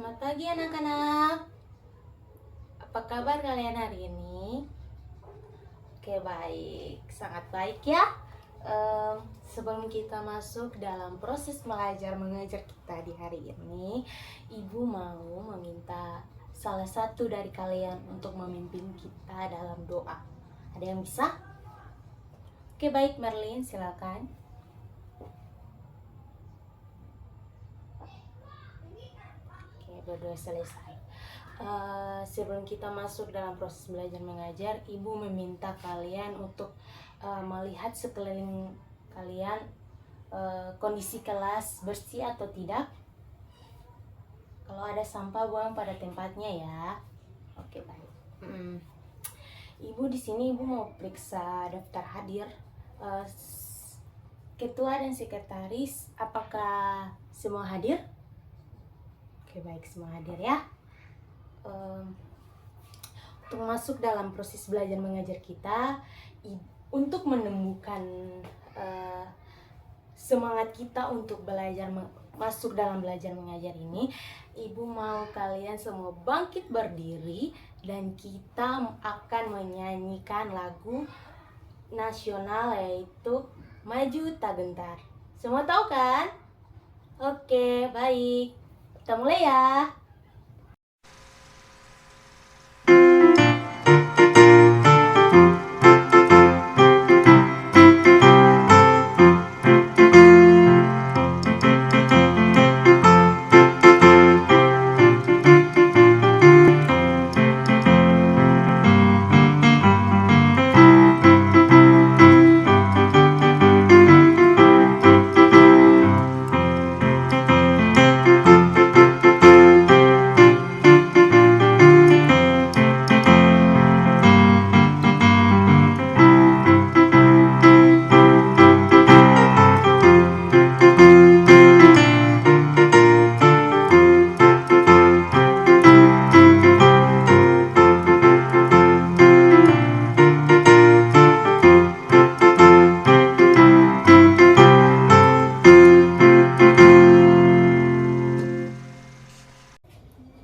Selamat pagi anak-anak. Apa kabar kalian hari ini? Oke, baik, sangat baik ya. Sebelum kita masuk dalam proses belajar mengajar kita di hari ini, Ibu mau meminta salah satu dari kalian untuk memimpin kita dalam doa. Ada yang bisa? Oke, baik, Merlin, silakan. Oke, berdoa selesai. Sebelum kita masuk dalam proses belajar mengajar, Ibu meminta kalian untuk melihat sekeliling kalian, kondisi kelas bersih atau tidak. Kalau ada sampah, buang pada tempatnya ya. Oke, baik. Ibu di sini Ibu mau periksa daftar hadir, ketua dan sekretaris. Apakah semua hadir? Oke, baik, semua hadir ya. Untuk masuk dalam proses belajar mengajar kita, untuk menumbuhkan semangat kita untuk belajar masuk dalam belajar mengajar ini, Ibu mau kalian semua bangkit berdiri dan kita akan menyanyikan lagu nasional, yaitu Maju Tak Gentar. Semua tahu kan? Oke, baik, kita mulai ya.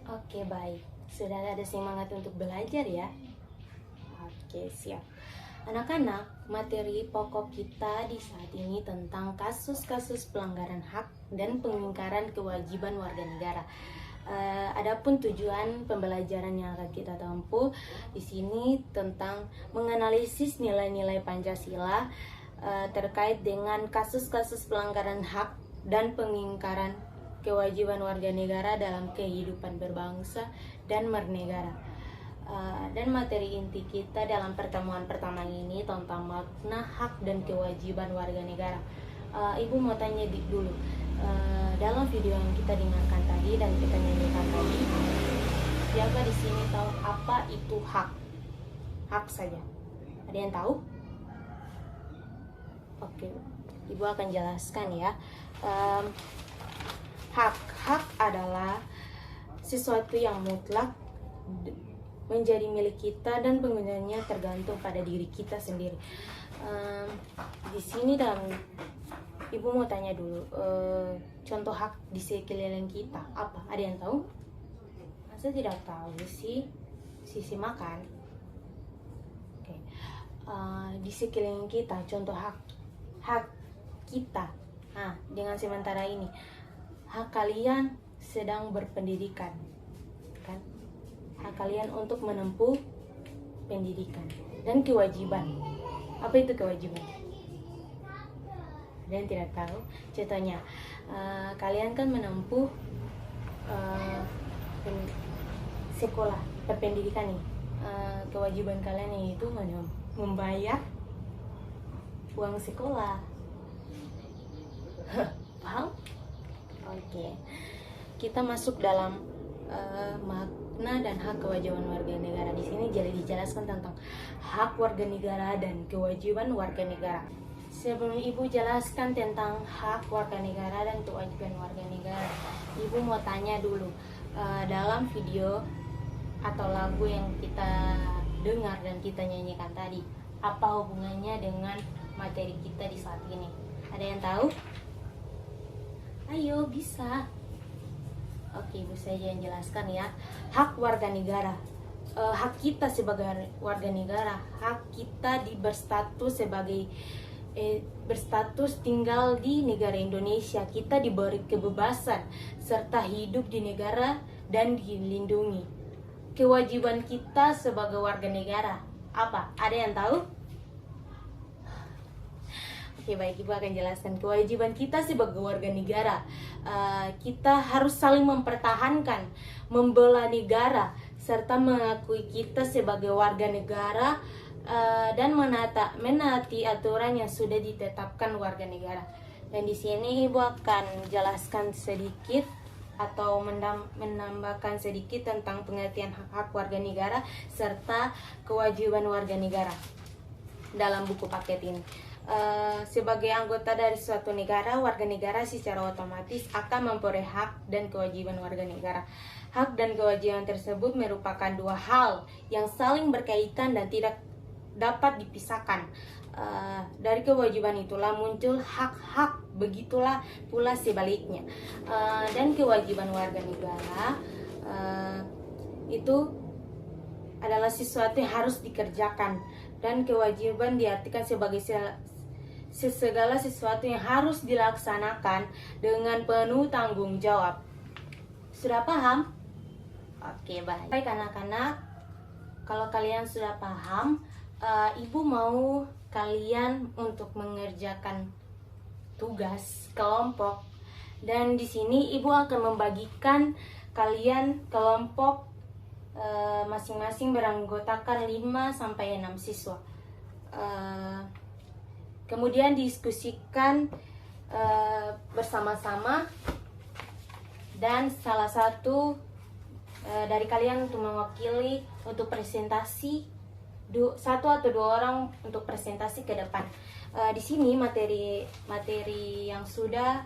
Oke, baik. Sudah ada semangat untuk belajar ya? Oke, siap. Anak-anak, materi pokok kita di saat ini tentang kasus-kasus pelanggaran hak dan pengingkaran kewajiban warga negara. Adapun tujuan pembelajaran yang akan kita tempuh di sini tentang menganalisis nilai-nilai Pancasila terkait dengan kasus-kasus pelanggaran hak dan pengingkaran kewajiban warga negara dalam kehidupan berbangsa dan bernegara. Dan materi inti kita dalam pertemuan pertama ini tentang makna hak dan kewajiban warga negara. Ibu mau tanya dulu, dalam video yang kita dengarkan tadi dan kita nyanyikan tadi, siapa di sini tahu apa itu hak? Hak saja. Ada yang tahu? Oke, Ibu akan jelaskan ya. Hak adalah sesuatu yang mutlak menjadi milik kita dan penggunaannya tergantung pada diri kita sendiri. Di sini dalam Ibu mau tanya dulu, contoh hak di sekeliling kita apa? Ada yang tahu? Masa tidak tahu sih? Sisi makan. Oke. Di sekeliling kita contoh hak kita. Nah, dengan sementara ini, hak kalian sedang berpendidikan, kan? Hak kalian untuk menempuh pendidikan dan kewajiban. Apa itu kewajiban? Ada yang tidak tahu? Contohnya, kalian kan menempuh sekolah, berpendidikan nih. Kewajiban kalian itu membayar uang sekolah. Paham? Oke. Kita masuk dalam makna dan hak kewajiban warga negara. Di sini jadi dijelaskan tentang hak warga negara dan kewajiban warga negara. Sebelum Ibu jelaskan tentang hak warga negara dan kewajiban warga negara, Ibu mau tanya dulu, dalam video atau lagu yang kita dengar dan kita nyanyikan tadi, apa hubungannya dengan materi kita di saat ini? Ada yang tahu? Ayo, bisa. Oke, Oke, Ibu saja yang jelaskan ya. Hak warga negara. Hak kita sebagai warga negara, hak kita berstatus sebagai berstatus tinggal di negara Indonesia. Kita diberi kebebasan serta hidup di negara dan dilindungi. Kewajiban kita sebagai warga negara apa? Ada yang tahu? Oke, baik, Ibu akan jelaskan. Kewajiban kita sebagai warga negara, kita harus saling mempertahankan, membela negara, serta mengakui kita sebagai warga negara, dan menaati aturan yang sudah ditetapkan warga negara. Dan di sini Ibu akan jelaskan sedikit atau menambahkan sedikit tentang pengertian hak-hak warga negara serta kewajiban warga negara dalam buku paket ini. Sebagai anggota dari suatu negara, warga negara secara otomatis akan memperoleh hak dan kewajiban warga negara. Hak dan kewajiban tersebut merupakan dua hal yang saling berkaitan dan tidak dapat dipisahkan. Dari kewajiban itulah muncul hak-hak, begitulah pula sebaliknya. Dan kewajiban warga negara itu adalah sesuatu yang harus dikerjakan, dan kewajiban diartikan sebagai segala sesuatu yang harus dilaksanakan dengan penuh tanggung jawab. Sudah paham? Oke, baik. Baik anak-anak, kalau kalian sudah paham, Ibu mau kalian untuk mengerjakan tugas kelompok, dan di sini Ibu akan membagikan kalian kelompok masing-masing beranggotakan 5-6 siswa. Kemudian diskusikan bersama-sama, dan salah satu dari kalian untuk mewakili untuk presentasi, satu atau dua orang untuk presentasi ke depan. Di sini materi yang sudah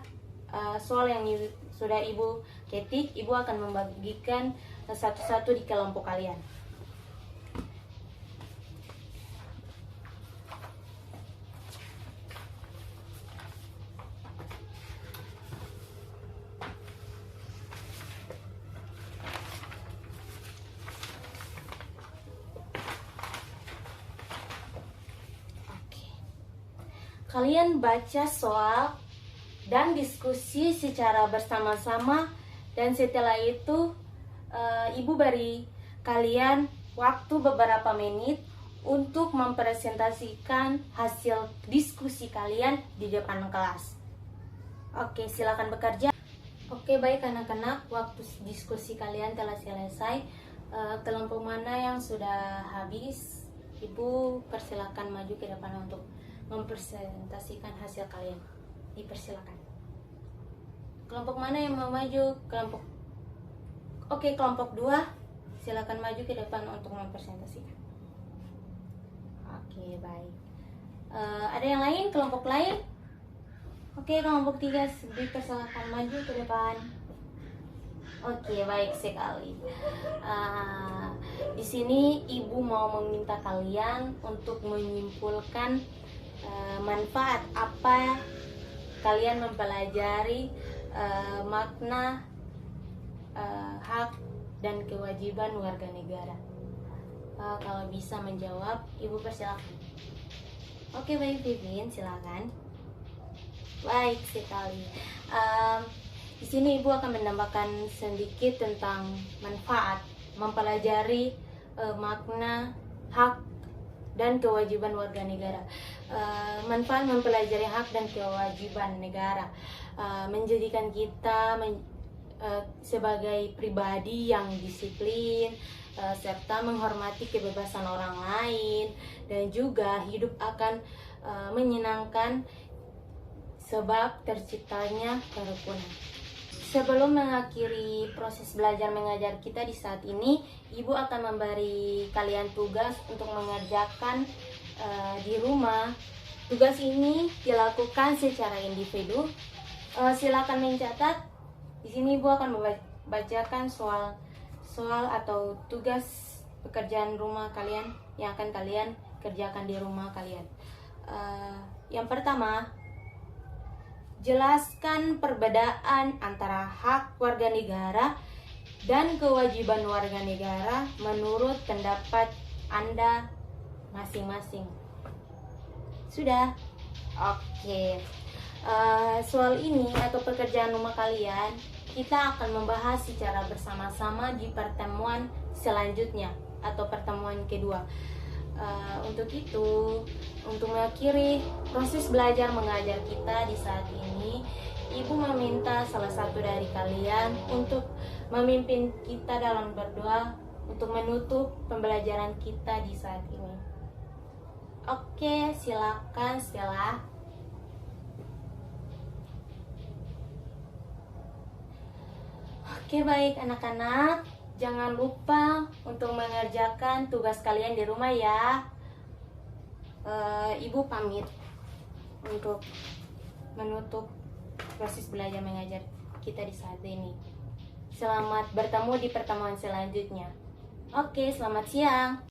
soal yang sudah Ibu ketik, Ibu akan membagikan satu-satu di kelompok kalian. Kalian baca soal dan diskusi secara bersama-sama, dan setelah itu Ibu beri kalian waktu beberapa menit untuk mempresentasikan hasil diskusi kalian di depan kelas. Oke, silakan bekerja. Oke, baik anak-anak, waktu diskusi kalian telah selesai. Kelompok mana yang sudah habis, Ibu persilakan maju ke depan untuk mempresentasikan hasil kalian. Dipersilakan. Kelompok mana yang mau maju? Kelompok 2, silakan maju ke depan untuk mempresentasikan. Oke, baik. Ada yang lain? Kelompok lain? Oke, kelompok 3 dipersilakan maju ke depan. Oke, baik sekali. Di sini Ibu mau meminta kalian untuk menyimpulkan manfaat apa kalian mempelajari makna hak dan kewajiban warga negara. Kalau bisa menjawab, Ibu persilakan. Oke, baik, Vivin, silakan. Baik sekali. Di sini Ibu akan menambahkan sedikit tentang manfaat mempelajari makna hak dan kewajiban warga negara. Manfaat mempelajari hak dan kewajiban negara menjadikan kita sebagai pribadi yang disiplin, serta menghormati kebebasan orang lain, dan juga hidup akan menyenangkan sebab terciptanya kerukunan. Sebelum mengakhiri proses belajar mengajar kita di saat ini, Ibu akan memberi kalian tugas untuk mengerjakan di rumah. Tugas ini dilakukan secara individu. Silakan mencatat. Di sini Ibu akan membacakan soal atau tugas pekerjaan rumah kalian yang akan kalian kerjakan di rumah kalian. Yang pertama, jelaskan perbedaan antara hak warga negara dan kewajiban warga negara menurut pendapat Anda masing-masing. Sudah? Oke. Soal ini atau pekerjaan rumah kalian kita akan membahas secara bersama-sama di pertemuan selanjutnya atau pertemuan kedua. Untuk itu, untuk mengakhiri proses belajar mengajar kita di saat ini, Ibu meminta salah satu dari kalian untuk memimpin kita dalam berdoa untuk menutup pembelajaran kita di saat ini. Oke, silakan Stella. Oke, baik anak-anak. Jangan lupa untuk mengerjakan tugas kalian di rumah ya. Ibu pamit untuk menutup proses belajar mengajar kita di saat ini. Selamat bertemu di pertemuan selanjutnya. Oke, selamat siang.